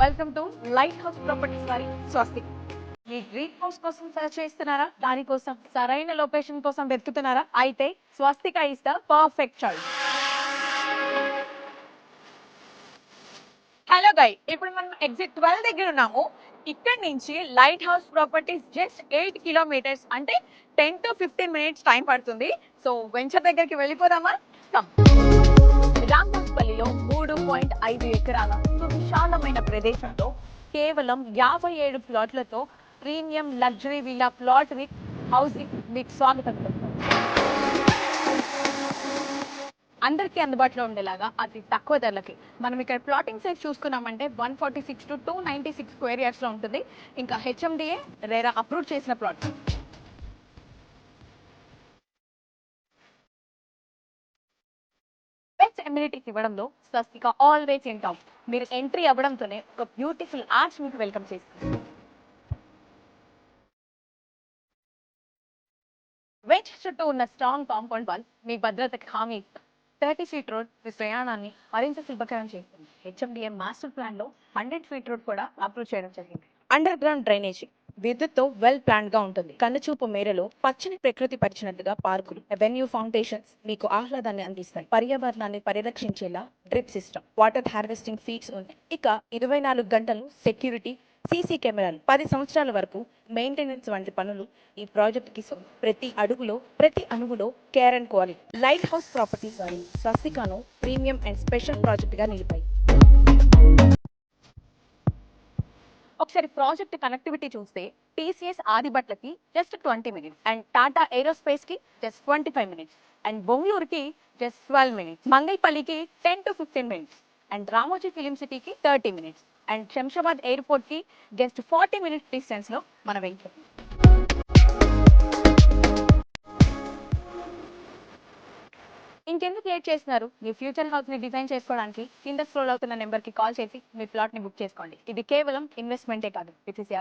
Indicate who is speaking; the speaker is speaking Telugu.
Speaker 1: Welcome to light house properties వారి స్వస్తిక్. మీ డ్రీమ్ హౌస్ కోసం సర్చ్ చేస్తున్నారా? దానికోసం సరైన లొకేషన్ కోసం వెతుకుతున్నారా? అయితే Swastika is the perfect choice. Hello guy, ఇప్పుడు మనం ఎగ్జిట్ 12 దగ్గర ఉన్నాము. ఇక్కడ నుంచి light house properties just 8 kilometres, అంటే 10 to 15 మినిట్స్ టైం పడుతుంది. సో వెంచర్ దగ్గరికి వెళ్ళిపోదామా? కమ్. రాంగంపల్లిలో 3.5 ఎకరాల విశాలమైన ప్రదేశంలో కేవలం 57 ప్లాట్లతో premium luxury villa plot with housing మీకు స్వాగతం. అందరికీ అందుబాటులో ఉండేలాగా అతి తక్కువ ధరలకి మనం ఇక్కడ ప్లాటింగ్ సైజ్ చూసుకున్నామంటే 146 to 296 స్క్వేర్ యార్డ్స్ లో ఉంటుంది. ఇంకా హెచ్ఎండిఏ రేరా అప్రూవ్ చేసిన ప్లాట్. ఎమ్యూనిటీస్ ఇవ్వడంలో స్వస్తిక ఆల్వేస్ ఇన్ టాప్. మీరు ఎంట్రీ అవ్వడంతోనే ఒక బ్యూటిఫుల్ ఆర్చ్ మీకు వెల్కమ్ చేస్తుంది. వెంచ్ చుట్టూ ఉన్న స్ట్రాంగ్ కాంపౌండ్ వాల్ మీ భద్రతకి హామీ. 30 ఫీట్ రోడ్ మీ ప్రయాణాన్ని మరింత సులభకరం చేస్తుంది. హెచ్ఎండిఏ మాస్టర్ ప్లాన్ లో 100 ఫీట్ రోడ్ కూడా అప్రూవ్ చేయడం జరిగింది. అండర్ గ్రౌండ్ డ్రైనేజీ విద్యుత్తో వెల్ ప్లాన్ గా ఉంటుంది. కన్నుచూపు మేరలో పచ్చని ప్రకృతి పరిచినట్టుగా పార్కులు, అవెన్యూ ఫౌండేషన్స్ మీకు ఆహ్లాదాన్ని అందిస్తాయి. పర్యావరణాన్ని పరిరక్షించేలా డ్రిప్ సిస్టమ్, వాటర్ హార్వెస్టింగ్ ఫీట్స్ ఉంది. ఇక 24 గంటలు సెక్యూరిటీ, సీసీ కెమెరాలు, 10 సంవత్సరాల వరకు మెయింటెనెన్స్ వంటి పనులు ఈ ప్రాజెక్ట్ కి ప్రతి అడుగులో ప్రతి అణువులో care and quality. Light house properties వారి స్వస్తికను ప్రీమియం అండ్ స్పెషల్ ప్రాజెక్ట్ గా నిలిపాయి. ఒకసారి ప్రాజెక్ట్ కనెక్టివిటీ చూస్తే టీసీఎస్ ఆదిబట్లకి just 20 minutes and Tata aerospace కి జస్ట్ 25 మినిట్స్ అండ్ బొంగళూరుకి జస్ట్ 12 మినిట్స్, మంగైపల్లికి 10 to 15 minutes and Ramoji film సిటీకి 30 మినిట్స్ అండ్ శంషాబాద్ ఎయిర్పోర్ట్ కి జస్ట్ 40 మినిట్స్ డిస్టెన్స్ లో మన వెహికల్. ఇంకెందుకు క్రియేట్ చేస్తున్నారు? మీ ఫ్యూచర్ హౌస్ ని డిజైన్ చేసుకోవడానికి కింద స్క్రోల్ అవుతున్న నెంబర్ కి కాల్ చేసి మీ ప్లాట్ ని బుక్ చేసుకోండి. ఇది కేవలం ఇన్వెస్ట్మెంటే కాదు, ఇట్ ఇస్